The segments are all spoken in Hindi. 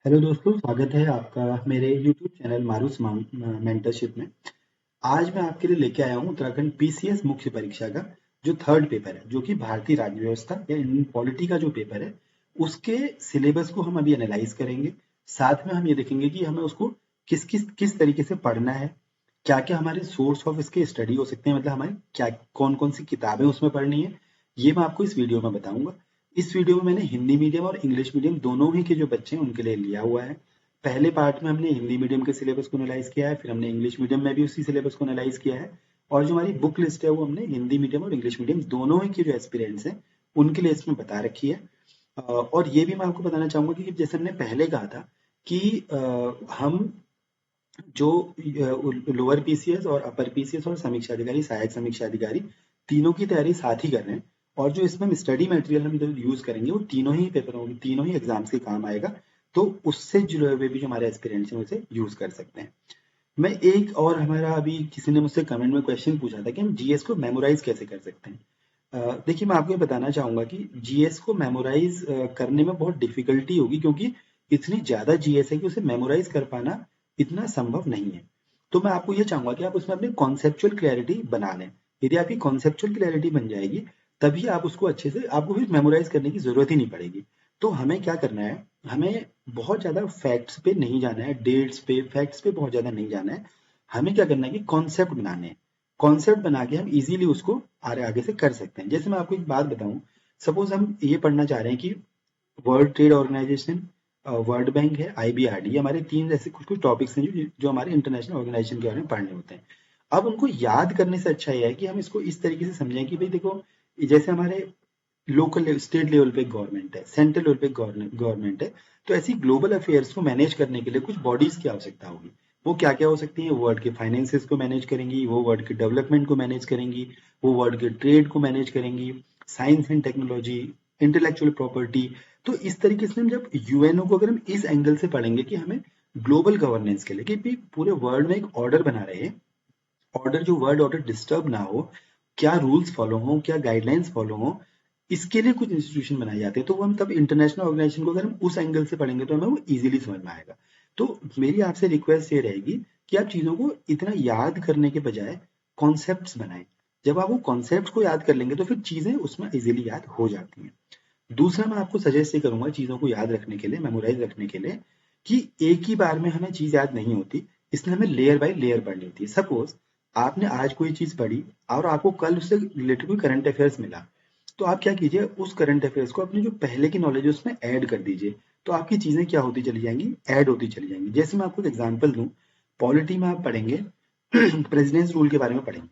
हेलो दोस्तों, स्वागत है आपका मेरे YouTube चैनल मारूस मेंटरशिप में। आज मैं आपके लिए लेके आया हूँ उत्तराखंड पीसीएस मुख्य परीक्षा का जो थर्ड पेपर है, जो कि भारतीय राज्य व्यवस्था या इंडियन पॉलिटी का जो पेपर है, उसके सिलेबस को हम अभी एनालाइज करेंगे। साथ में हम ये देखेंगे कि हमें उसको किस तरीके से पढ़ना है, क्या क्या हमारे सोर्स ऑफ इसके स्टडी हो सकते हैं, मतलब हमारी क्या कौन कौन सी किताबें उसमें पढ़नी है, ये मैं आपको इस वीडियो में बताऊंगा। इस वीडियो में मैंने हिंदी मीडियम और इंग्लिश मीडियम दोनों ही के जो बच्चे हैं उनके लिए लिया हुआ है। पहले पार्ट में हमने हिंदी मीडियम के सिलेबस को एनालाइज किया है, फिर हमने इंग्लिश मीडियम में भी उसी सिलेबस को एनालाइज किया है। और जो हमारी बुक लिस्ट है वो हमने हिंदी मीडियम और इंग्लिश मीडियम दोनों ही के जो एस्पिरेंट्स हैं उनके लिए इसमें बता रखी है। और ये भी मैं आपको बताना चाहूंगा कि जैसे हमने पहले कहा था कि हम जो लोअर पीसीएस और अपर पीसीएस और समीक्षा अधिकारी, सहायक समीक्षा अधिकारी, तीनों की तैयारी साथ ही कर रहे हैं। और जो इसमें हम स्टडी मटेरियल हम जो यूज करेंगे वो तीनों ही पेपरों में, तीनों ही एग्जाम्स के काम आएगा। तो उससे जुड़े हुए भी जो हमारे एस्पिरेंट्स हैं उसे यूज कर सकते हैं। मैं एक और हमारा अभी किसी ने मुझसे कमेंट में क्वेश्चन पूछा था कि हम जीएस को मेमोराइज कैसे कर सकते हैं। देखिए, मैं आपको ये बताना चाहूंगा कि जीएस को मेमोराइज करने में बहुत डिफिकल्टी होगी, क्योंकि इतनी ज्यादा जीएस है कि उसे मेमोराइज कर पाना इतना संभव नहीं है। तो मैं आपको ये चाहूंगा कि आप उसमें अपनी कॉन्सेप्चुअल क्लैरिटी बना लें। यदि आपकी कॉन्सेप्चुअल क्लैरिटी बन जाएगी तभी आप उसको अच्छे से, आपको फिर मेमोराइज करने की जरूरत ही नहीं पड़ेगी। तो हमें क्या करना है, हमें बहुत ज्यादा फैक्ट्स पे नहीं जाना है, डेट्स पे फैक्ट्स पे बहुत ज्यादा नहीं जाना है। हमें क्या करना है कि कॉन्सेप्ट बनाने हैं। कॉन्सेप्ट बना के हम इजीली उसको आगे आगे से कर सकते हैं। जैसे मैं आपको एक बात बताऊं, सपोज हम ये पढ़ना चाह रहे हैं कि World Trade Organisation, World Bank है, आईबीआरडी, हमारे तीन ऐसे कुछ कुछ टॉपिक्स हैं जो हमारे इंटरनेशनल ऑर्गेनाइजेशन के बारे में पढ़ने होते हैं। अब उनको याद करने से अच्छा ये है कि हम इसको इस तरीके से समझें कि भाई देखो, जैसे हमारे लोकल स्टेट लेवल पे गवर्नमेंट है, सेंट्रल लेवल पे गवर्नमेंट है, तो ऐसी ग्लोबल अफेयर्स को मैनेज करने के लिए कुछ बॉडीज की आवश्यकता होगी। वो क्या क्या हो सकती है, वर्ल्ड के फाइनेंसेस को मैनेज करेंगी, वो वर्ल्ड के डेवलपमेंट को मैनेज करेंगी, वो वर्ल्ड के ट्रेड को मैनेज करेंगी, science and technology, intellectual property. तो इस तरीके से हम जब यूएनओ को अगर हम इस एंगल से पढ़ेंगे कि हमें ग्लोबल गवर्नेंस के लिए कि भी पूरे वर्ल्ड में एक ऑर्डर बना रहे, ऑर्डर जो वर्ल्ड ऑर्डर डिस्टर्ब ना हो, क्या रूल्स फॉलो हो, क्या गाइडलाइंस फॉलो हो, इसके लिए कुछ इंस्टीट्यूशन बनाए जाते हैं। तो वो हम तब इंटरनेशनल ऑर्गेनाइजेशन को अगर हम उस एंगल से पढ़ेंगे तो हमें वो इजीली समझ में आएगा। तो मेरी आपसे रिक्वेस्ट ये रहेगी कि आप चीजों को इतना याद करने के बजाय कॉन्सेप्ट्स बनाएं। जब आप वो कॉन्सेप्ट को याद कर लेंगे तो फिर चीजें उसमें इजीली याद हो जाती हैं। दूसरा, मैं आपको सजेस्ट ये करूंगा चीजों को याद रखने के लिए, मेमोराइज रखने के लिए, कि एक ही बार में हमें चीज याद नहीं होती, इसलिए हमें लेयर बाय लेयर पढ़नी होती है। सपोज आपने आज कोई चीज पढ़ी और आपको कल उससे रिलेटेड कोई करंट अफेयर्स मिला, तो आप क्या कीजिए, उस करंट अफेयर्स को अपनी जो पहले की नॉलेज है उसमें ऐड कर दीजिए। तो आपकी चीजें क्या होती चली जाएंगी, ऐड होती चली जाएंगी। जैसे मैं आपको एक एग्जांपल दूं, पॉलिटी में आप पढ़ेंगे प्रेसिडेंस रूल के बारे में पढ़ेंगे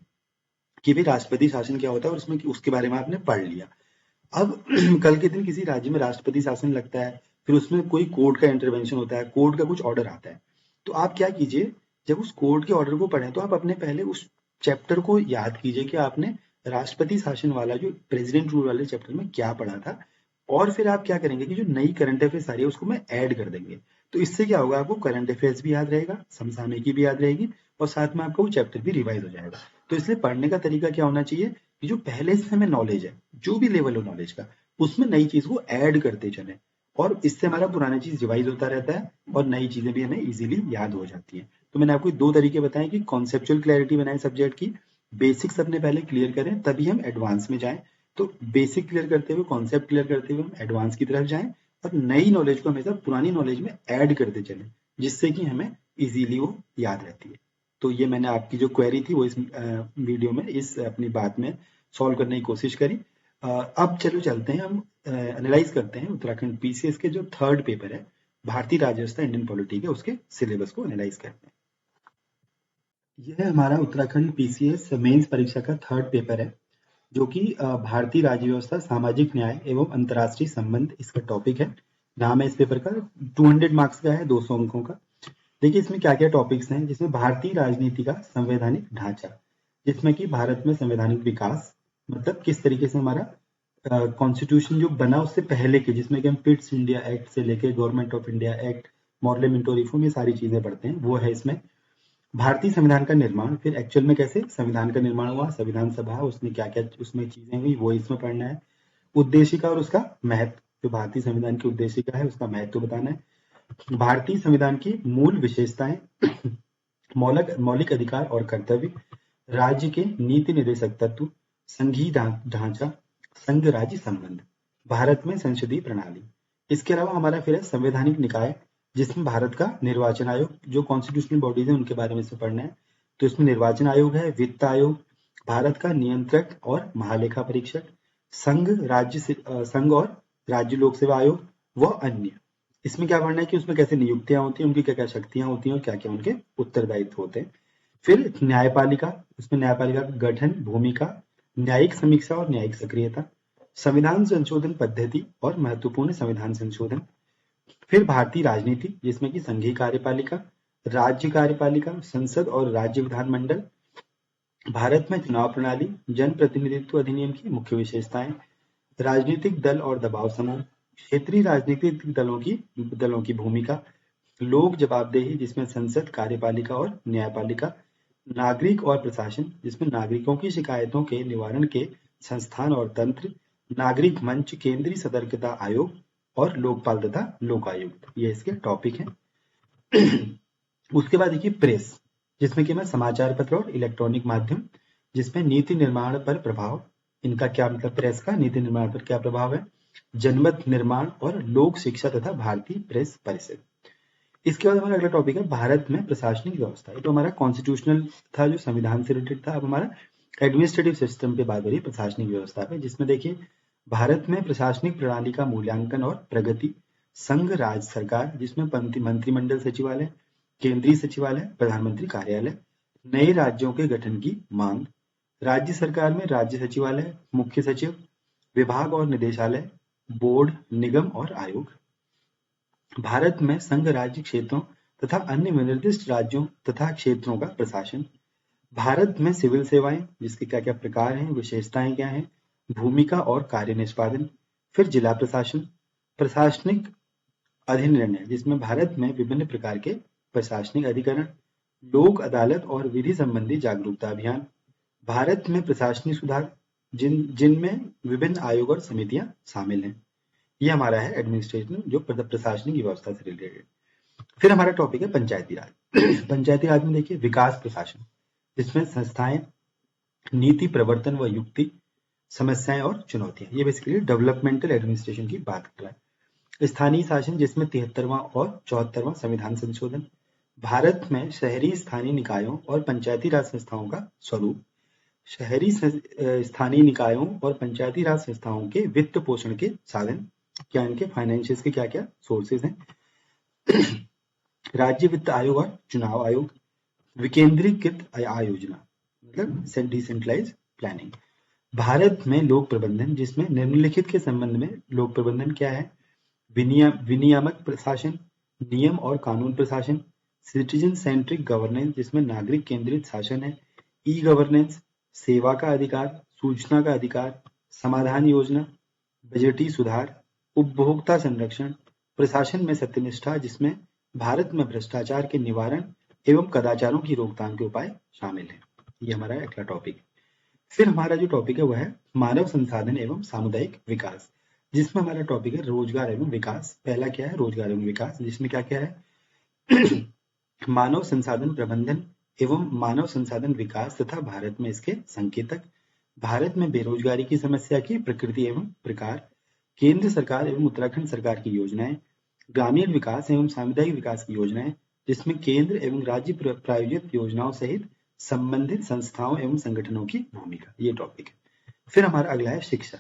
कि भाई राष्ट्रपति शासन क्या होता है, और उसमें उसके बारे में आपने पढ़ लिया। अब कल के दिन किसी राज्य में राष्ट्रपति शासन लगता है, फिर उसमें कोई कोर्ट का इंटरवेंशन होता है, कोर्ट का कुछ ऑर्डर आता है। तो आप क्या कीजिए, जब उस कोर्ट के ऑर्डर को पढ़ें तो आप अपने पहले उस चैप्टर को याद कीजिए कि आपने राष्ट्रपति शासन वाला जो प्रेसिडेंट रूल वाले चैप्टर में क्या पढ़ा था। और फिर आप क्या करेंगे कि जो नई करंट अफेयर्स आ रही है उसको मैं ऐड कर देंगे। तो इससे क्या होगा, आपको करंट अफेयर्स भी याद रहेगा, समसामयिकी भी याद रहेगी, और साथ में आपका वो चैप्टर भी रिवाइज हो जाएगा। तो इसलिए पढ़ने का तरीका क्या होना चाहिए कि जो पहले से हमें नॉलेज है, जो भी लेवल हो नॉलेज का, उसमें नई चीज को ऐड करते चले, और इससे हमारा पुराना चीज रिवाइज होता रहता है और नई चीजें भी हमें इजीली याद हो जाती हैं। तो मैंने आपको दो तरीके बताए कि कॉन्सेप्चुअल क्लैरिटी बनाए सब्जेक्ट की, बेसिक्स अपने पहले क्लियर करें तभी हम एडवांस में जाएं। तो बेसिक क्लियर करते हुए, कॉन्सेप्ट क्लियर करते हुए हम एडवांस की तरफ जाएं, और नई नॉलेज को हमेशा पुरानी नॉलेज में ऐड करते चलें, जिससे कि हमें इजीली वो याद रहती है। तो ये मैंने आपकी जो क्वेरी थी वो इस वीडियो में, इस अपनी बात में सॉल्व करने की कोशिश करी। अब चलो चलते हैं, हम एनालाइज करते हैं उत्तराखंड पीसीएस के जो थर्ड पेपर है, भारतीय राज्य व्यवस्था इंडियन पॉलिटी के, उसके सिलेबस को एनालाइज करते हैं। यह हमारा उत्तराखंड पीसीएस मेंस परीक्षा का थर्ड पेपर है, जो कि भारतीय राज्य व्यवस्था, सामाजिक न्याय एवं अंतर्राष्ट्रीय संबंध इसका टॉपिक है। नाम है इस पेपर का, 200 मार्क्स का है, 200 अंकों का। देखिए इसमें क्या क्या टॉपिक्स हैं, जिसमें भारतीय राजनीति का संवैधानिक ढांचा, जिसमें कि भारत में संवैधानिक विकास, मतलब किस तरीके से हमारा कॉन्स्टिट्यूशन जो बना उससे पहले के, जिसमें कि हम पिट्स इंडिया एक्ट से लेके government of India act, model Minto reform, ये सारी चीजें पढ़ते हैं, वो है इसमें। भारतीय संविधान का निर्माण, फिर एक्चुअल में कैसे संविधान का निर्माण हुआ, संविधान सभा उसमें क्या क्या उसमें चीजें हुई, वो इसमें पढ़ना है। उद्देशिका और उसका महत्व, जो भारतीय संविधान की उद्देशिका है उसका महत्व बताना है। भारतीय संविधान की मूल विशेषताएं, मौलिक अधिकार और कर्तव्य, राज्य के नीति निर्देशक तत्व, संघीय ढांचा, संघ राज्य संबंध, भारत में संसदीय प्रणाली। इसके अलावा हमारा फिर है संवैधानिक निकाय, जिसमें भारत का निर्वाचन आयोग, जो कॉन्स्टिट्यूशनल बॉडीज है उनके बारे में से पढ़ना है। तो इसमें निर्वाचन आयोग है, वित्त आयोग, भारत का नियंत्रक और महालेखा परीक्षक, संघ और राज्य लोक सेवा आयोग व अन्य। इसमें क्या पढ़ना है कि उसमें कैसे नियुक्तियां होती हैं, उनकी क्या क्या शक्तियां होती हैं और क्या क्या उनके उत्तरदायित्व होते हैं। फिर न्यायपालिका, उसमें न्यायपालिका का गठन, भूमिका, न्यायिक समीक्षा और न्यायिक सक्रियता, संविधान संशोधन पद्धति और महत्वपूर्ण संविधान संशोधन। फिर भारतीय राजनीति, जिसमें कि संघीय कार्यपालिका, राज्य कार्यपालिका, संसद और राज्य विधानमंडल, भारत में चुनाव प्रणाली, जन प्रतिनिधित्व अधिनियम की मुख्य विशेषताएं, राजनीतिक दल और दबाव समूह, क्षेत्रीय राजनीतिक दलों की भूमिका, लोक जवाबदेही, जिसमें संसद, कार्यपालिका और न्यायपालिका, नागरिक और प्रशासन, जिसमें नागरिकों की शिकायतों के निवारण के संस्थान और तंत्र, नागरिक मंच, केंद्रीय सतर्कता आयोग और लोकपाल तथा लोकायुक्त। ये इसके टॉपिक हैं। उसके बाद देखिए प्रेस, जिसमें कि मैं समाचार पत्र और इलेक्ट्रॉनिक माध्यम, जिसमें नीति निर्माण पर प्रभाव, इनका क्या मतलब, प्रेस का नीति निर्माण पर क्या प्रभाव है, जनमत निर्माण और लोक शिक्षा तथा भारतीय प्रेस परिषद। इसके बाद हमारा अगला टॉपिक है भारत में प्रशासनिक व्यवस्था। ये तो हमारा कॉन्स्टिट्यूशनल था, जो संविधान से रिलेटेड था। अब हमारा एडमिनिस्ट्रेटिव सिस्टम पे बात हो रही है, प्रशासनिक व्यवस्था पे, जिसमें देखिए भारत में प्रशासनिक प्रणाली का मूल्यांकन और प्रगति, संघ राज्य सरकार, जिसमें मंत्रिमंडल सचिवालय, केंद्रीय सचिवालय, प्रधानमंत्री कार्यालय, नए राज्यों के गठन की मांग, राज्य सरकार में राज्य सचिवालय, मुख्य सचिव, विभाग और निदेशालय, बोर्ड, निगम और आयोग। भारत में संघ राज्य क्षेत्रों तथा अन्य विनिर्दिष्ट राज्यों तथा क्षेत्रों का प्रशासन, भारत में सिविल सेवाएं, जिसके क्या क्या प्रकार हैं, विशेषताएं क्या हैं, भूमिका और कार्य निष्पादन। फिर जिला प्रशासन, प्रशासनिक अधिनिर्णय, जिसमें भारत में विभिन्न प्रकार के प्रशासनिक अधिकरण, लोक अदालत और विधि संबंधी जागरूकता अभियान, भारत में प्रशासनिक सुधार, जिनमें विभिन्न आयोग और समितियां शामिल हैं। ये हमारा है एडमिनिस्ट्रेशन, जो प्रशासनिक व्यवस्था से रिलेटेड। फिर हमारा टॉपिक है पंचायती राज। पंचायती राज में देखिए विकास प्रशासन, जिसमें संस्थाएं, नीति प्रवर्तन व युक्ति, समस्याएं और चुनौतियां। ये बेसिकली डेवलपमेंटल एडमिनिस्ट्रेशन की बात कर रहा है। स्थानीय शासन, जिसमें 73वां और 74वां संविधान संशोधन, भारत में शहरी स्थानीय निकायों और पंचायती राज संस्थाओं का स्वरूप, शहरी स्थानीय निकायों और पंचायती राज संस्थाओं के वित्त पोषण के साधन, क्या इनके फाइनेंशियल्स के क्या क्या सोर्सेज हैं, राज्य वित्त आयोग और चुनाव आयोग, विकेंद्रीकृत आयोजना, मतलब डिसेंट्रलाइज प्लानिंग, भारत में लोक प्रबंधन, जिसमें निम्नलिखित के संबंध में लोक प्रबंधन क्या है, विनियामक प्रशासन, नियम और कानून प्रशासन, सिटीजन सेंट्रिक गवर्नेंस, जिसमें नागरिक केंद्रित शासन है, ई गवर्नेंस, सेवा का अधिकार, सूचना का अधिकार, समाधान योजना, बजटीय सुधार, उपभोक्ता संरक्षण, प्रशासन में सत्यनिष्ठा, जिसमें भारत में भ्रष्टाचार के निवारण एवं कदाचारों की रोकथाम के उपाय शामिल हैं। ये हमारा अगला टॉपिक। फिर हमारा जो टॉपिक है वह है मानव संसाधन एवं सामुदायिक विकास, जिसमें हमारा टॉपिक है रोजगार एवं विकास। पहला क्या है, रोजगार एवं विकास, जिसमें क्या क्या है, मानव संसाधन प्रबंधन एवं मानव संसाधन विकास तथा भारत में इसके संकेतक, भारत में बेरोजगारी की समस्या की प्रकृति एवं प्रकार, केंद्र सरकार एवं उत्तराखंड सरकार की योजनाएं, ग्रामीण विकास एवं सामुदायिक विकास की योजनाएं, जिसमें केंद्र एवं राज्य प्रायोजित योजनाओं सहित संबंधित संस्थाओं एवं संगठनों की भूमिका। ये टॉपिक है। फिर हमारा अगला है शिक्षा।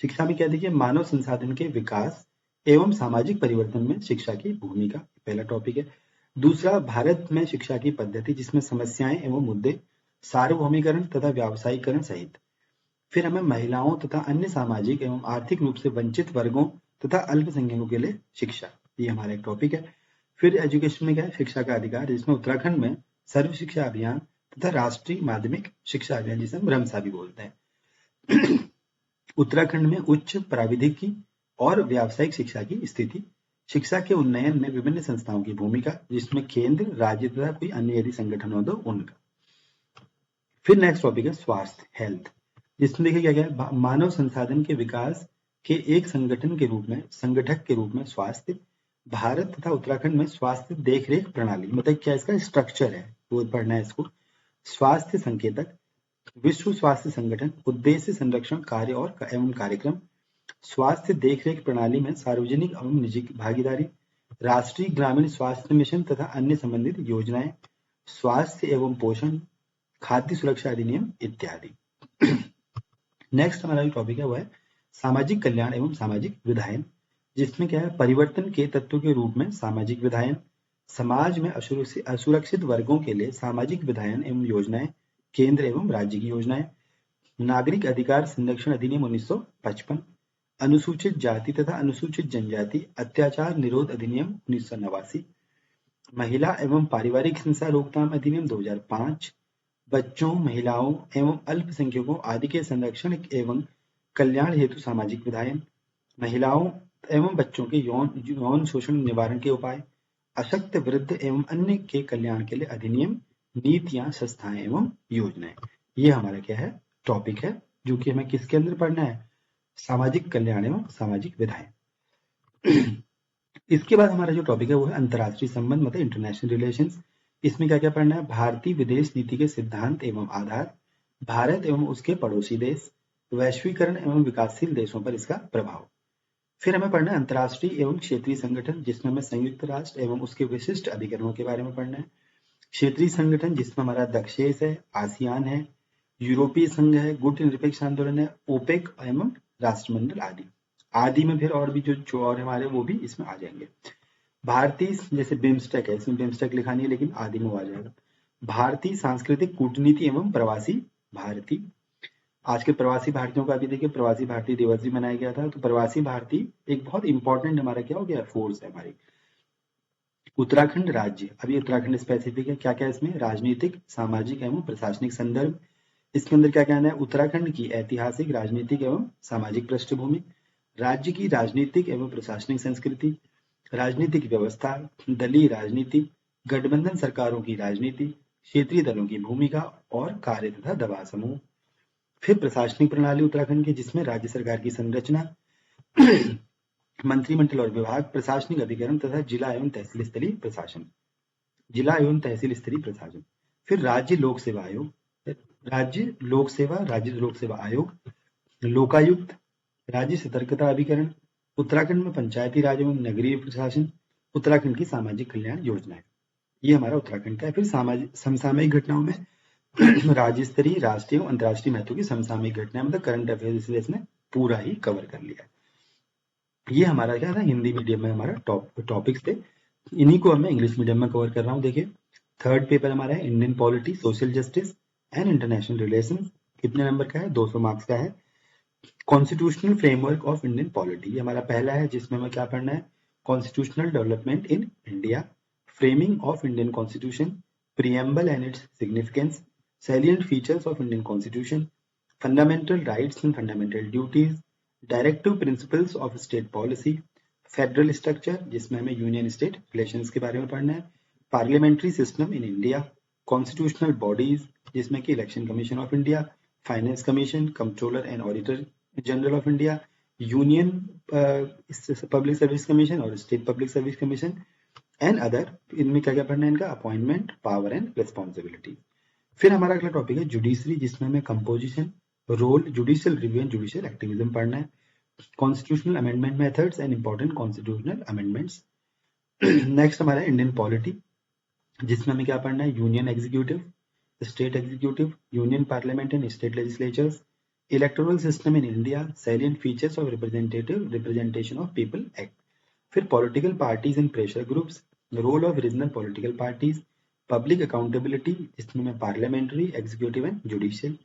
शिक्षा में क्या देखिए, मानव संसाधन के विकास एवं सामाजिक परिवर्तन में शिक्षा की भूमिका, पहला टॉपिक है। दूसरा, भारत में शिक्षा की पद्धति, जिसमें समस्याएं एवं मुद्दे, सार्वभौमिकरण तथा व्यावसायीकरण सहित। फिर हमें महिलाओं तथा अन्य सामाजिक एवं आर्थिक रूप से वंचित वर्गों तथा अल्पसंख्यकों के लिए शिक्षा, ये हमारा एक टॉपिक है। फिर एजुकेशन में क्या है, शिक्षा का अधिकार, जिसमें उत्तराखंड में सर्व शिक्षा अभियान तथा राष्ट्रीय माध्यमिक शिक्षा अभियान, जिसे हम रमसा भी बोलते हैं। उत्तराखंड में उच्च प्राविधिकी और व्यावसायिक शिक्षा की स्थिति, शिक्षा के उन्नयन में विभिन्न संस्थाओं की भूमिका, जिसमें केंद्र, राज्य तथा कोई अन्य यदि संगठन हो तो उनका। फिर नेक्स्ट टॉपिक है स्वास्थ्य, हेल्थ, जिसमें देखिए क्या क्या है, मानव संसाधन के विकास के एक संगठन के रूप में, संगठक के रूप में स्वास्थ्य, भारत तथा उत्तराखंड में स्वास्थ्य देखरेख प्रणाली, मतलब क्या इसका स्ट्रक्चर है वो पढ़ना है इसको। स्वास्थ्य संकेतक, विश्व स्वास्थ्य संगठन, उद्देश्य, संरक्षण, कार्य और एवं कार्यक्रम, स्वास्थ्य देखरेख प्रणाली में सार्वजनिक एवं निजी भागीदारी, राष्ट्रीय ग्रामीण स्वास्थ्य मिशन तथा अन्य संबंधित योजनाएं, स्वास्थ्य एवं पोषण, खाद्य सुरक्षा अधिनियम इत्यादि। नेक्स्ट हमारा जो टॉपिक है वो है सामाजिक कल्याण एवं सामाजिक विधायन, जिसमें क्या है परिवर्तन के तत्व के रूप में सामाजिक विधायन, समाज में असुरक्षित वर्गों के लिए सामाजिक विधायन एवं योजनाएं, केंद्र एवं राज्य की योजनाएं, नागरिक अधिकार संरक्षण अधिनियम 1955, अनुसूचित जाति तथा अनुसूचित जनजाति अत्याचार निरोध अधिनियम 1989, महिला एवं पारिवारिक हिंसा रोकथाम अधिनियम 2005, बच्चों, महिलाओं एवं अल्पसंख्यकों आदि के संरक्षण एवं कल्याण हेतु सामाजिक विधायन, महिलाओं एवं बच्चों के यौन शोषण निवारण के उपाय, अशक्त, वृद्ध एवं अन्य के कल्याण के लिए अधिनियम, नीतियां, संस्थाएं एवं योजनाएं। ये हमारा क्या है टॉपिक है, जो कि हमें किसके अंदर पढ़ना है, सामाजिक कल्याण एवं सामाजिक विधायन। इसके बाद हमारा जो टॉपिक है वो है अंतर्राष्ट्रीय संबंध, मतलब इंटरनेशनल रिलेशंस। इसमें क्या क्या पढ़ना है, भारतीय विदेश नीति के सिद्धांत एवं आधार, भारत एवं उसके पड़ोसी देश, वैश्वीकरण एवं विकासशील देशों पर इसका प्रभाव। फिर हमें पढ़ना है अंतर्राष्ट्रीय एवं क्षेत्रीय संगठन, जिसमें हमें संयुक्त राष्ट्र एवं उसके विशिष्ट अधिकरणों के बारे में पढ़ना है। क्षेत्रीय संगठन जिसमें हमारा दक्षेस है, आसियान है, यूरोपीय संघ है, गुट निरपेक्ष आंदोलन है, ओपेक एवं राष्ट्रमंडल आदि। आदि में फिर और भी जो और हमारे वो भी इसमें आ जाएंगे। भारतीय जैसे बिम्स्टेक है, इसमें बिम्स्टेक लिखा नहीं है लेकिन आदि में आ जाएगा। भारतीय सांस्कृतिक कूटनीति एवं प्रवासी भारतीय, आज के प्रवासी भारतीयों का भी देखिए प्रवासी भारतीय दिवस भी मनाया गया था। तो प्रवासी भारतीय एक बहुत इंपॉर्टेंट हमारा क्या हो गया फोर्स है हमारी। उत्तराखंड राज्य, अभी उत्तराखंड स्पेसिफिक है, क्या क्या इसमें राजनीतिक, सामाजिक एवं प्रशासनिक संदर्भ। इसके अंदर क्या कहना है, उत्तराखंड की ऐतिहासिक, राजनीतिक एवं सामाजिक पृष्ठभूमि, राज्य की राजनीतिक एवं प्रशासनिक संस्कृति, राजनीतिक व्यवस्था, दलीय राजनीति, गठबंधन सरकारों की राजनीति, क्षेत्रीय दलों की भूमिका और कार्य तथा दबाव समूह। फिर प्रशासनिक प्रणाली उत्तराखंड की, जिसमें राज्य सरकार की संरचना, मंत्रिमंडल और विभाग, प्रशासनिक अधिकरण तथा जिला एवं तहसील स्तरीय प्रशासन, जिला एवं तहसील स्तरीय प्रशासन। फिर राज्य लोक सेवा आयोग, राज्य लोक सेवा आयोग, लोकायुक्त, राज्य सतर्कता अभिकरण, उत्तराखंड में पंचायती राज एवं नगरीय प्रशासन, उत्तराखंड की सामाजिक कल्याण योजनाएं। ये हमारा उत्तराखंड का है। फिर समसामयिक घटनाओं में राज्य स्तरीय, राष्ट्रीय और अंतर्राष्ट्रीय महत्व की समसामयिक घटनाएं, मतलब करंट अफेयर्स इसने पूरा ही कवर कर लिया। ये हमारा क्या था, हिंदी मीडियम में हमारा टॉपिक्स थे। इन्हीं को मैं इंग्लिश मीडियम में कवर कर रहा हूँ। देखिए थर्ड पेपर हमारा है Indian polity, social justice and international relations. कितने नंबर का है, 200 मार्क्स का है। Constitutional framework of Indian polity, ये हमारा पहला है, जिसमें हमें क्या पढ़ना है, constitutional development in India, framing of Indian constitution, preamble and its significance, salient features of Indian Constitution, fundamental rights and fundamental duties, directive principles of state policy, federal structure, जिसमें हमें यूनियन स्टेट रिलेशंस के बारे में पढ़ना है, parliamentary system in India, constitutional bodies, जिसमें कि election commission of India, finance commission, controller and auditor general of India, union public service commission और state public service commission and other. इनमें क्या क्या पढ़ना है, इनका अपॉइंटमेंट, पावर एंड रिस्पॉन्सिबिलिटी। फिर हमारा अगला टॉपिक है जुडिशरी, जिसमें हमें composition, role, judicial review and judicial activism पढ़ना है, constitutional amendment methods and important constitutional amendments. Next हमारा इंडियन पॉलिटी, जिसमें हमें क्या पढ़ना है, union executive, state executive, union parliament and state legislatures, electoral system in India, salient features of representation of people act. फिर political parties and pressure groups, role of regional political parties, public accountability, जिसमें हमें parliamentary, executive and judicial,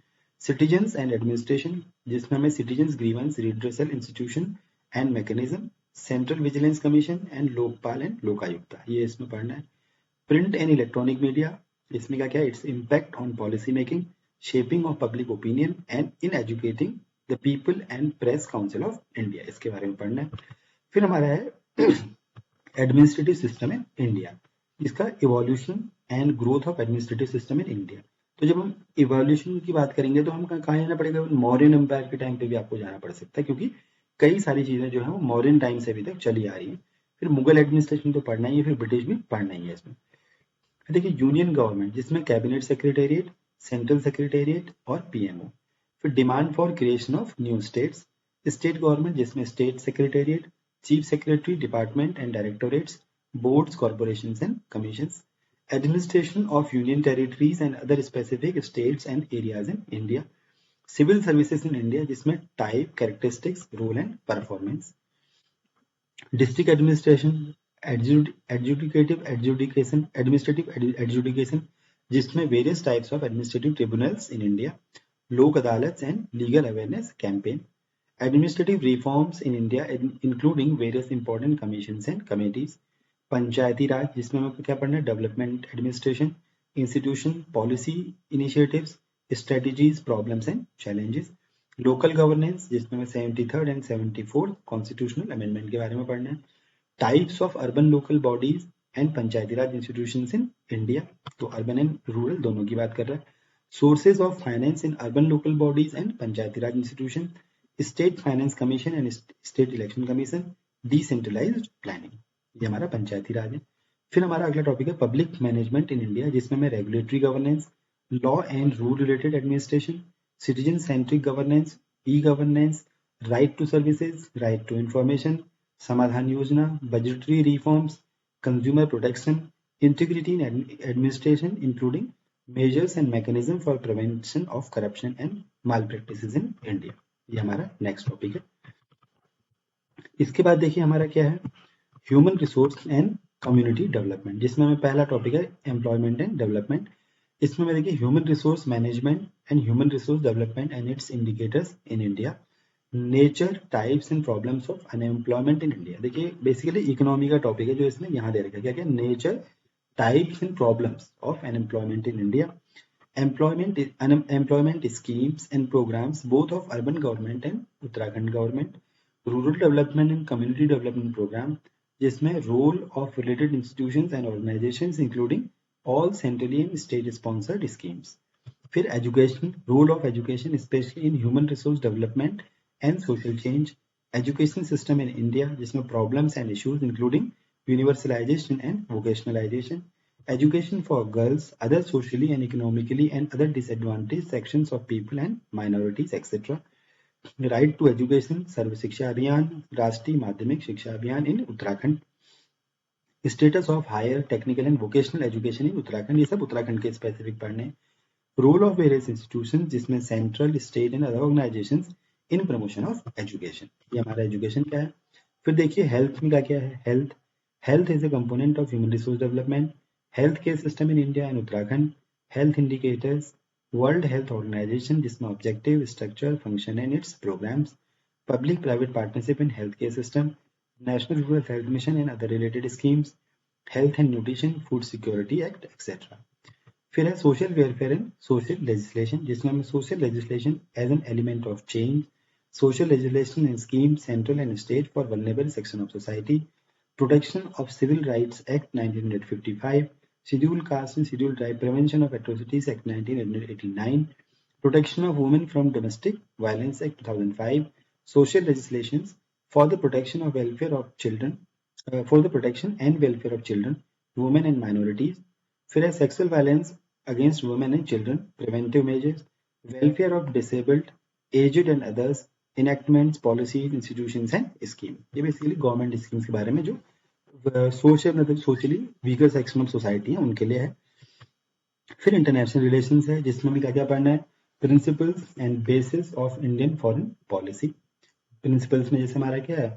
citizens and administration, जिसमें हमें citizens grievance redressal institution and mechanism, central vigilance commission and Lokpal and Lokayukta, ये इसमें पढ़ना है। प्रिंट एंड इलेक्ट्रॉनिक मीडिया, इसमें क्या क्या है, it's impact on policy making, shaping of public opinion and in educating the people and press council of India, इसके बारे में पढ़ना है। फिर हमारा है एडमिनिस्ट्रेटिव सिस्टम इन इंडिया, इसका evolution and growth of administrative system in India. तो जब हम इवोल्यूशन की बात करेंगे तो हम कहाँ जाना पड़ेगा, मौर्यन एम्पायर के टाइम पे भी आपको जाना पड़ सकता है, क्योंकि कई सारी चीजें जो है वो मौर्यन टाइम से अभी तक चली आ रही है। फिर मुगल एडमिनिस्ट्रेशन तो पढ़ना ही है, फिर ब्रिटिश भी पढ़ना ही है इसमें। फिर देखिए यूनियन गवर्नमेंट जिसमें कैबिनेट सेक्रेटेरिएट, सेंट्रल सेक्रेटेरिएट और पीएमओ। फिर demand for creation of new states, state government जिसमें state secretariat, chief secretary, department and directorates, boards, corporations and commissions. Administration of union territories and other specific states and areas in India. Civil services in India जिसमें type, characteristics, role and performance. District administration, administrative adjudication जिसमें various types of administrative tribunals in India, Lok अदालत and legal awareness campaign. Administrative reforms in India including various important commissions and committees. Panchayati Raj जिसमें हमें क्या पढ़ना है, development administration, institution, policy initiatives, strategies, problems and challenges. Local governance जिसमें हमें 73rd and 74th constitutional amendment के बारे में पढ़ना है। Types of urban local bodies and panchayati raj institutions in India, तो अर्बन एंड रूरल दोनों की बात कर रहा है। Sources of finance in urban local bodies and panchayati raj institution, state finance commission and state election commission, decentralised planning, ये हमारा पंचायती राज है। फिर हमारा अगला टॉपिक है पब्लिक मैनेजमेंट इन इंडिया जिसमें हमें regulatory governance, law and rule related administration, citizen centric governance, e governance, right to services, right to information, समाधान योजना, budgetary reforms, consumer protection, integrity in administration including measures and mechanism for prevention of corruption and malpractices in India, ये हमारा नेक्स्ट टॉपिक है। इसके बाद देखिए हमारा क्या है, human resource and community development जिसमें हमें पहला टॉपिक है एम्प्लॉयमेंट एंड डेवलपमेंट। इसमें देखिए human resource management and human resource development and its indicators in India, nature, types and problems of unemployment in India. देखिए बेसिकली इकोनॉमी का टॉपिक है जो इसमें यहाँ दे रखा है, क्या क्या, nature, types and problems of unemployment in India, employment schemes and programmes both of urban government and Uttarakhand government, rural development and community development programme जिसमें role of related institutions and organisations including all centrally and state sponsored schemes. फिर education, role of education specially in human resource development and social change, education system in India जिसमें problems and issues including universalisation and vocationalisation, education for girls, other socially and economically and other disadvantaged sections of people and minorities, etc. Right to education, Sarva Shiksha Abhiyan, Rashtriya Madhyamik Shiksha Abhiyan in Uttarakhand, status of higher technical and vocational education in Uttarakhand, ये सब उत्तराखंड के स्पेसिफिक पढ़ने। रोल ऑफ वेरियस इंस्टीट्यूशन जिसमें central, state and other organisations in promotion of education, ये हमारा एजुकेशन क्या है। फिर देखिए हेल्थ में क्या है, health is a component of human resource development, healthcare system in India and Uttarakhand, health indicators, World Health Organization जिसमें objective, structure, function and its programs, public-private partnership in healthcare system, National Rural Health Mission and other related schemes, Health and Nutrition, Food Security Act, etc. फिर है social welfare and social legislation जिसमें हमें social legislation as an element of change, social legislation and schemes central and state for vulnerable section of society, protection of Civil Rights Act 1955, Scheduled Caste and Scheduled Tribe Prevention of Atrocities Act 1989, Protection of Women from Domestic Violence Act 2005, Social Legislations for the protection of welfare of children, for the protection and welfare of children, women and minorities. फिर है Sexual Violence Against Women and Children, Preventive Measures, Welfare of Disabled, Aged and Others, Enactments, Policies, Institutions and Schemes. ये बेसिकली गवर्नमेंट स्कीम्स के बारे में जो socially weaker section of society है उनके लिए है। फिर इंटरनेशनल रिलेशंस है जिसमें भी क्या क्या पढ़ना है, principles and bases of Indian foreign policy. Principles में जैसे हमारा क्या है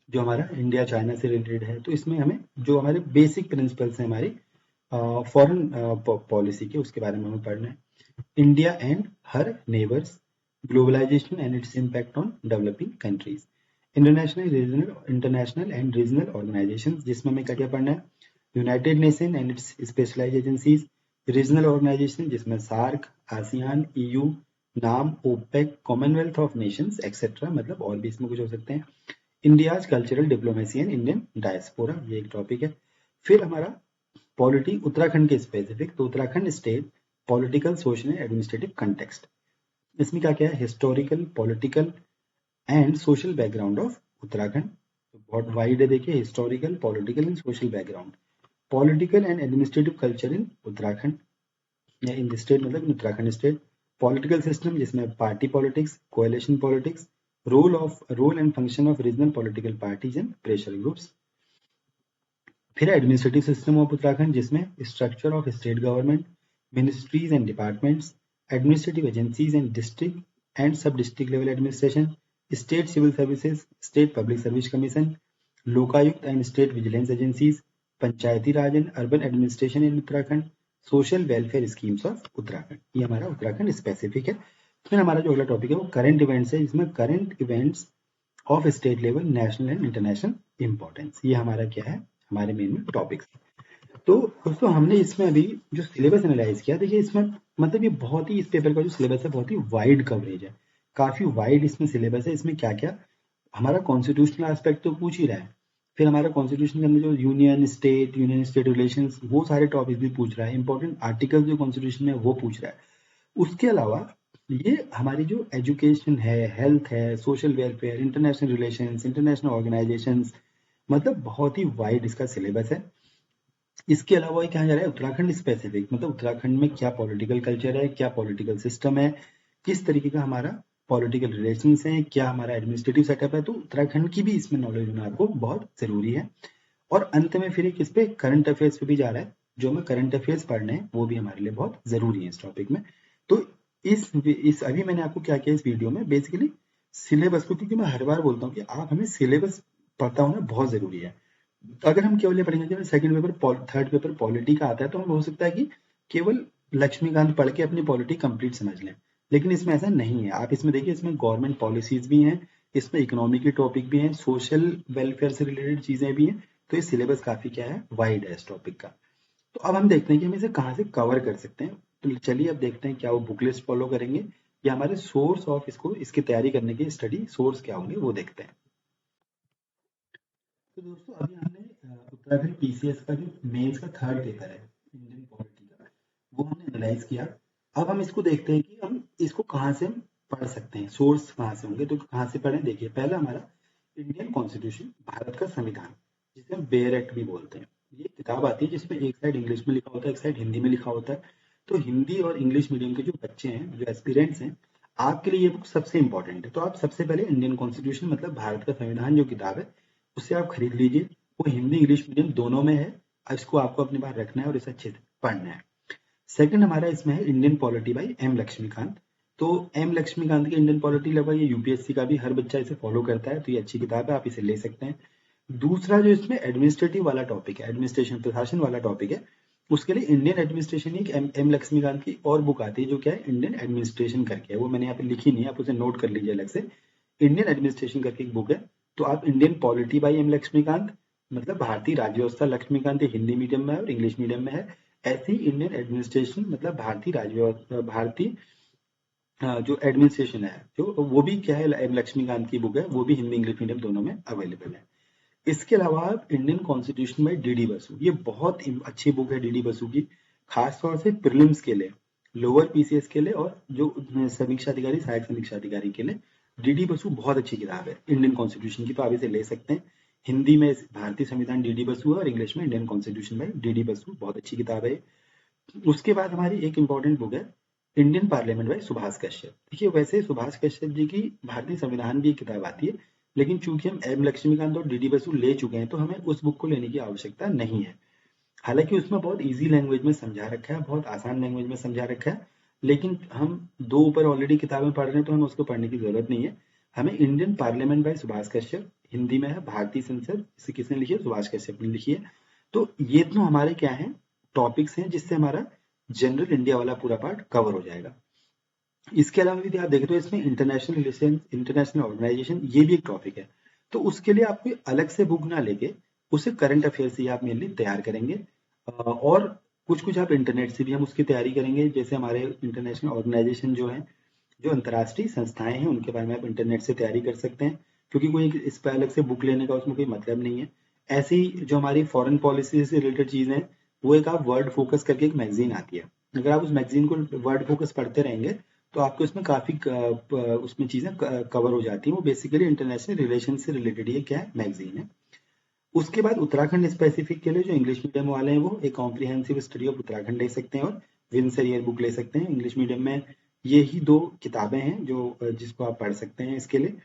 जो हमारा इंडिया चाइना से रिलेटेड है, तो इसमें हमें जो हमारे बेसिक प्रिंसिपल्स हैं हमारी फॉरेन पॉलिसी के, उसके बारे में हमें पढ़ना है। India and her neighbours, globalisation and its impact on developing countries, international and regional organisations जिसमें हमें क्या क्या पढ़ना है, United Nation and its specialised agencies, regional organisation जिसमें SAARC, ASEAN, EU, NAM, OPEC, Commonwealth of Nations etcetera, मतलब और भी इसमें कुछ हो सकते हैं। India's cultural diplomacy and Indian diaspora, ये एक टॉपिक है। फिर हमारा पॉलिटी उत्तराखंड के स्पेसिफिक, तो Uttarakhand state political, social and administrative context, इसमें क्या क्या है, historical, political and social background of Uttarakhand, तो बहुत वाइड है, देखिए historical, political and social background, political and administrative culture in Uttarakhand या इन द स्टेट, मतलब in Uttarakhand state, political system जिसमें party politics, coalition politics, role and function of regional political parties and pressure groups. फिर एडमिनिस्ट्रेटिव सिस्टम ऑफ उत्तराखंड जिसमें structure of state government, ministries and departments, administrative agencies and district and sub district level administration, state civil services, state public service commission, Lokayukta and state vigilance agencies, Panchayati Raj and urban administration in Uttarakhand, social welfare schemes of Uttarakhand. ये हमारा उत्तराखंड स्पेसिफिक है। फिर हमारा जो अगला टॉपिक है वो करंट इवेंट्स है, जिसमें current events of state level, national and international importance. ये हमारा क्या है, हमारे मेन टॉपिक्स। तो दोस्तों हमने इसमें अभी जो सिलेबस एनालाइज किया, देखिए इसमें मतलब ये बहुत ही, इस पेपर का जो सिलेबस है बहुत ही वाइड कवरेज है, काफी वाइड इसमें सिलेबस है। इसमें क्या क्या हमारा कॉन्स्टिट्यूशनल एस्पेक्ट तो पूछ ही रहा है, फिर हमारा कॉन्स्टिट्यूशन के अंदर जो यूनियन स्टेट रिलेशंस, वो सारे टॉपिक भी पूछ रहा है, इंपॉर्टेंट आर्टिकल जो कॉन्स्टिट्यूशन में वो पूछ रहा है। उसके अलावा ये हमारी जो एजुकेशन है, हेल्थ है, social welfare, international relations, international organisations, मतलब बहुत ही वाइड इसका सिलेबस है। इसके अलावा ये कहा जा रहा है उत्तराखंड स्पेसिफिक, मतलब उत्तराखंड में क्या पॉलिटिकल कल्चर है, क्या पॉलिटिकल सिस्टम है, किस तरीके का हमारा पॉलिटिकल रिलेशंस है, क्या हमारा एडमिनिस्ट्रेटिव सेटअप है। तो उत्तराखंड की भी इसमें नॉलेज होना आपको बहुत जरूरी है। और अंत में फिर एक इस पे करंट अफेयर्स पे भी जा रहा है, जो हमें करंट अफेयर्स पढ़ने हैं वो भी हमारे लिए बहुत जरूरी है इस टॉपिक में। तो इस अभी मैंने आपको क्या किया इस वीडियो में, बेसिकली सिलेबस को, क्योंकि मैं हर बार बोलता हूँ कि आप हमें सिलेबस पता होना बहुत जरूरी है। अगर हम केवल ये पढ़ेंगे कि second paper, third paper polity का आता है, तो हमें हो सकता है कि केवल लक्ष्मीकांत पढ़ के अपनी पॉलिटी कंप्लीट समझ लें, लेकिन इसमें ऐसा नहीं है। आप इसमें देखिए, इसमें गवर्नमेंट पॉलिसीज भी हैं, इसमें इकोनॉमी के टॉपिक भी हैं, सोशल वेलफेयर से रिलेटेड चीजें भी हैं। तो ये सिलेबस काफी क्या है, वाइड है इस टॉपिक का। तो अब हम देखते हैं कि हम इसे कहाँ से कवर कर सकते हैं। तो चलिए अब देखते हैं क्या वो बुक लिस्ट फॉलो करेंगे या हमारे सोर्स ऑफ इसको, इसकी तैयारी करने के स्टडी सोर्स क्या होंगे वो देखते हैं। तो दोस्तों अभी हमने उत्तराखंड पीसीएस का जो मेंस का थर्ड पेपर है इंडियन पॉलिटी का, वो हमने एनालाइज किया। अब हम इसको देखते हैं कि हम इसको कहाँ से हम पढ़ सकते हैं, सोर्स कहाँ से होंगे। तो कहाँ से पढ़ें, देखिए पहला हमारा इंडियन कॉन्स्टिट्यूशन, भारत का संविधान, जिसे हम बेयर एक्ट भी बोलते हैं। ये किताब आती है जिसमें एक साइड इंग्लिश में लिखा होता है, एक साइड हिंदी में लिखा होता है। तो हिंदी और इंग्लिश मीडियम के जो बच्चे हैं, जो एस्पिरेंट्स हैं, आपके लिए ये बुक सबसे इंपॉर्टेंट है। तो आप सबसे पहले इंडियन कॉन्स्टिट्यूशन, मतलब भारत का संविधान जो किताब है, उसे आप खरीद लीजिए। वो हिंदी इंग्लिश मीडियम दोनों में है, इसको आपको अपने पास रखना है और इसे अच्छे से पढ़ना है। सेकंड हमारा इसमें है Indian polity by M Laxmikanth. तो एम लक्ष्मीकांत की इंडियन पॉलिटी लगभग ये यूपीएससी का भी हर बच्चा इसे फॉलो करता है, तो ये अच्छी किताब है, आप इसे ले सकते हैं। दूसरा जो इसमें एडमिनिस्ट्रेटिव वाला टॉपिक है, एडमिनिस्ट्रेशन प्रशासन वाला टॉपिक है, उसके लिए इंडियन एडमिनिस्ट्रेशन एक एम लक्ष्मीकांत की और बुक आती है जो क्या है, इंडियन एडमिनिस्ट्रेशन करके है। वो मैंने यहाँ पे लिखी नहीं है, आप उसे नोट कर लीजिए अलग से। इंडियन एडमिनिस्ट्रेशन करके एक बुक है। तो आप Indian polity by M Laxmikanth, मतलब भारतीय राज्य व्यवस्था, लक्ष्मीकांत हिंदी मीडियम में है और इंग्लिश मीडियम में है। ऐसे ही इंडियन एडमिनिस्ट्रेशन, मतलब भारतीय राज्य व्यवस्था, भारतीय जो एडमिनिस्ट्रेशन है, जो वो भी क्या है, एम लक्ष्मीकांत की बुक है, वो भी हिंदी इंग्लिश मीडियम दोनों में अवेलेबल है। इसके अलावा आप इंडियन कॉन्स्टिट्यूशन में डीडी बसु, ये बहुत अच्छी बुक है डीडी बसु की, खासतौर से प्रीलिम्स के लिए, लोअर पीसीएस के लिए और जो समीक्षा अधिकारी, सहायक समीक्षा अधिकारी के लिए डीडी बसु बहुत अच्छी किताब है इंडियन कॉन्स्टिट्यूशन की। तो आप इसे ले सकते हैं। हिंदी में भारतीय संविधान डीडी बसु है और इंग्लिश में इंडियन कॉन्स्टिट्यूशन में डीडी बसु, बहुत अच्छी किताब है। उसके बाद हमारी एक इंपॉर्टेंट बुक है Indian parliament by Subhash Kashyap. देखिए वैसे सुभाष कश्यप जी की भारतीय संविधान की एक किताब आती है, लेकिन चूंकि हम एम लक्ष्मीकांत और डीडी बसु ले चुके हैं, तो हमें उस बुक को लेने की आवश्यकता नहीं है। हालांकि उसमें बहुत इजी लैंग्वेज में समझा रखा है, बहुत आसान लैंग्वेज में समझा रखा है, लेकिन हम दो ऊपर ऑलरेडी किताबें पढ़ रहे हैं, तो हमें उसको पढ़ने की जरूरत नहीं है। हमें Indian parliament by Subhash Kashyap, Hindi में है भारतीय संसद, इसे किसने लिखी है, सुभाष कश्यप ने लिखी है। तो ये तो हमारे क्या है, टॉपिक्स हैं जिससे हमारा जनरल इंडिया वाला पूरा पार्ट कवर हो जाएगा। इसके अलावा यदि आप देखें तो इसमें इंटरनेशनल रिलेशन, इंटरनेशनल ऑर्गेनाइजेशन, ये भी एक टॉपिक है। तो उसके लिए आप कोई अलग से बुक ना लेके उसे करंट अफेयर से ही आप मेनली तैयार करेंगे। और कुछ कुछ आप इंटरनेट से भी हम उसकी तैयारी करेंगे, जैसे हमारे इंटरनेशनल ऑर्गेनाइजेशन जो है, जो अंतर्राष्ट्रीय संस्थाएं हैं, उनके बारे में आप इंटरनेट से तैयारी कर सकते हैं, क्योंकि कोई इस पर अलग से बुक लेने का उसमें कोई मतलब नहीं है। ऐसे ही जो हमारी फॉरेन पॉलिसी से रिलेटेड चीजें हैं, वो एक आप वर्ल्ड फोकस करके एक मैगजीन आती है, अगर आप उस मैगजीन को वर्ल्ड फोकस पढ़ते रहेंगे तो आपको इसमें काफ़ी उसमें चीज़ें कवर हो जाती हैं। वो बेसिकली इंटरनेशनल रिलेशन से रिलेटेड ये क्या है, मैगजीन है। उसके बाद उत्तराखंड स्पेसिफिक के लिए जो इंग्लिश मीडियम वाले हैं वो एक कॉम्प्रिहेंसिव स्टडी ऑफ उत्तराखंड ले सकते हैं और विंसर ईयर बुक ले सकते हैं। इंग्लिश मीडियम में ये ही 2 किताबें हैं जो जिसको आप पढ़ सकते हैं इसके लिए।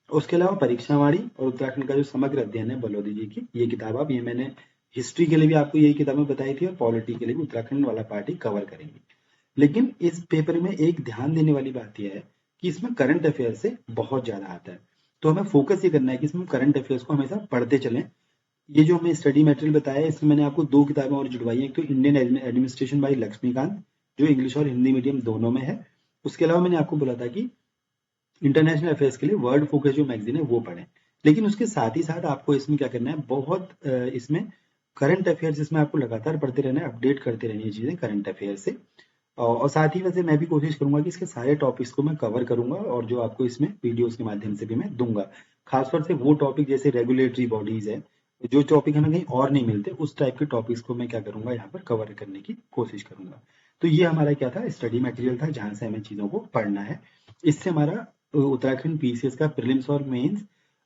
उसके अलावा परीक्षावाणी और उत्तराखंड का जो समग्र अध्ययन है बलोदी जी की, ये किताब आप, ये मैंने हिस्ट्री के लिए भी आपको यही किताबें बताई थी और पॉलिटी के लिए भी उत्तराखंड वाला पार्ट ही कवर करेंगे। लेकिन इस पेपर में एक ध्यान देने वाली बात यह है कि इसमें करंट अफेयर से बहुत ज्यादा आता है। तो हमें फोकस ये करना है कि इसमें करंट अफेयर्स को हमेशा पढ़ते चलें। ये जो हमें स्टडी मटेरियल बताया है इसमें मैंने आपको 2 किताबें और जुड़वाई हैं। एक तो इंडियन एडमिनिस्ट्रेशन बाय लक्ष्मीकांत जो इंग्लिश और हिंदी मीडियम दोनों में है। उसके अलावा मैंने आपको बोला था कि इंटरनेशनल अफेयर्स के लिए वर्ल्ड फोकस जो मैगजीन है वो पढ़ें। लेकिन उसके साथ ही साथ आपको इसमें क्या करना है, बहुत इसमें करंट अफेयर्स इसमें आपको लगातार पढ़ते रहना है, अपडेट करते रहनी है चीजें करंट अफेयर से। और साथ ही वैसे मैं भी कोशिश करूंगा कि इसके सारे टॉपिक्स को मैं कवर करूंगा और जो आपको इसमें वीडियोस के माध्यम से भी मैं दूंगा। खासतौर से वो टॉपिक जैसे रेगुलेटरी बॉडीज है, जो टॉपिक हमें कहीं और नहीं मिलते, उस टाइप के टॉपिक्स को मैं क्या करूंगा, यहाँ पर कवर करने की कोशिश करूंगा। तो ये हमारा क्या था, स्टडी मटेरियल था जहां से हमें चीजों को पढ़ना है। इससे हमारा उत्तराखंड पीसीएस का प्रीलिम्स और mains,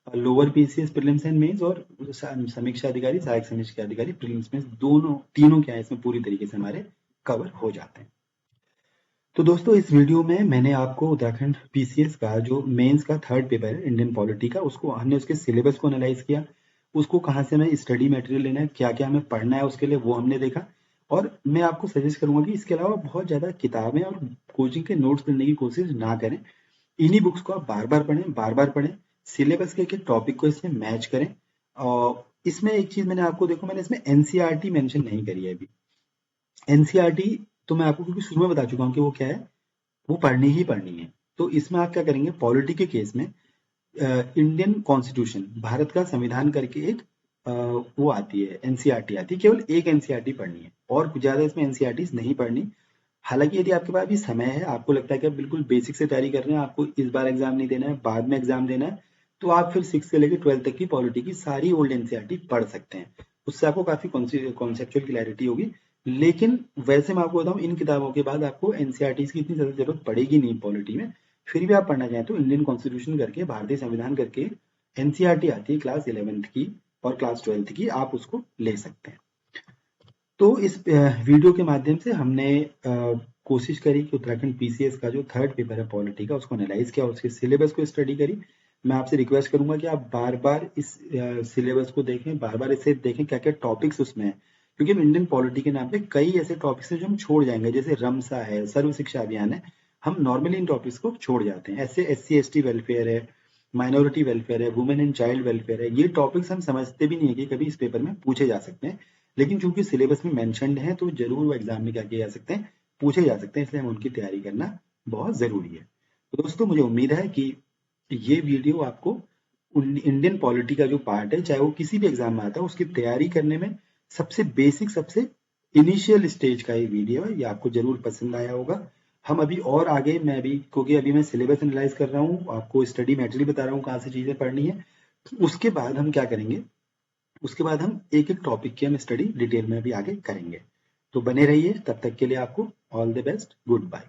lower PCS prelims and mains और समीक्षा अधिकारी, सहायक समीक्षा अधिकारी प्रीलिम्स मेंस दोनों तीनों क्या है इसमें पूरी तरीके से हमारे कवर हो जाते हैं। तो दोस्तों इस वीडियो में मैंने आपको उत्तराखंड पीसीएस का जो मेंस का 3rd पेपर है इंडियन पॉलिटी का, उसको हमने उसके सिलेबस को एनालाइज किया, उसको कहाँ से हमें स्टडी मटेरियल लेना है, क्या क्या हमें पढ़ना है उसके लिए वो हमने देखा। और मैं आपको सजेस्ट करूंगा कि इसके अलावा बहुत ज्यादा किताबें और कोचिंग के नोट्स लेने की कोशिश ना करें। इन्हीं बुक्स को आप बार बार पढ़ें, सिलेबस के एक टॉपिक को इसमें मैच करें। और इसमें एक चीज मैंने आपको देखो, मैंने इसमें एनसीईआरटी मेंशन नहीं करी है अभी। एनसीईआरटी तो मैं आपको क्योंकि शुरू में बता चुका हूँ कि वो क्या है, वो पढ़नी ही पढ़नी है। तो इसमें आप क्या करेंगे, पॉलिटी के केस में इंडियन कॉन्स्टिट्यूशन, भारत का संविधान करके एक वो आती है, एनसीईआरटी आती है, केवल एक एनसीईआरटी पढ़नी है और ज्यादा इसमें एनसीईआरटी नहीं पढ़नी। हालांकि यदि आपके पास भी समय है, आपको लगता है कि आप बिल्कुल बेसिक से तैयारी कर रहे हैं, आपको इस बार एग्जाम नहीं देना है, बाद में एग्जाम देना है, तो आप फिर 6 से लेकर 12 तक की पॉलिटी की सारी ओल्ड एनसीईआरटी पढ़ सकते हैं। उससे आपको काफी कॉन्सेप्चुअल क्लैरिटी होगी। लेकिन वैसे मैं आपको बताऊं, इन किताबों के बाद आपको एनसीईआरटी की इतनी ज्यादा जरूरत पड़ेगी नहीं पॉलिटी में। फिर भी आप पढ़ना चाहें तो इंडियन कॉन्स्टिट्यूशन करके, भारतीय संविधान करके एनसीईआरटी आती है क्लास 11th की और क्लास 12th की, आप उसको ले सकते हैं। तो इस वीडियो के माध्यम से हमने कोशिश करी कि उत्तराखंड पीसीएस का जो 3rd पेपर है पॉलिटी का, उसको एनालाइज किया और उसके सिलेबस को स्टडी करी। मैं आपसे रिक्वेस्ट करूंगा कि आप बार बार इस सिलेबस को देखें, बार बार इसे देखें क्या क्या टॉपिक्स उसमें है, क्योंकि इंडियन पॉलिटी के नाम पे कई ऐसे टॉपिक्स हैं जो हम छोड़ जाएंगे, जैसे रमसा है, सर्व शिक्षा अभियान है, हम नॉर्मली इन टॉपिक्स को छोड़ जाते हैं। ऐसे SC ST वेलफेयर है, माइनॉरिटी वेलफेयर है, वुमेन एंड चाइल्ड वेलफेयर है, ये टॉपिक्स हम समझते भी नहीं है कि कभी इस पेपर में पूछे जा सकते हैं, लेकिन चूंकि सिलेबस में मेंशन्ड है तो जरूर वो एग्जाम में क्या किए जा सकते हैं, पूछे जा सकते हैं, इसलिए हम उनकी तैयारी करना बहुत जरूरी है। तो दोस्तों मुझे उम्मीद है कि ये वीडियो आपको इंडियन पॉलिटी का जो पार्ट है, चाहे वो किसी भी एग्जाम में आता है, उसकी तैयारी करने में सबसे बेसिक, सबसे इनिशियल स्टेज का ये वीडियो है, ये आपको जरूर पसंद आया होगा। हम अभी और आगे, मैं अभी क्योंकि अभी मैं सिलेबस एनालाइज कर रहा हूँ, आपको स्टडी मटेरियल बता रहा हूँ कहाँ से चीजें पढ़नी है, उसके बाद हम क्या करेंगे, उसके बाद हम एक एक टॉपिक की हम स्टडी डिटेल में भी आगे करेंगे। तो बने रहिए, तब तक के लिए आपको all the best, good bye.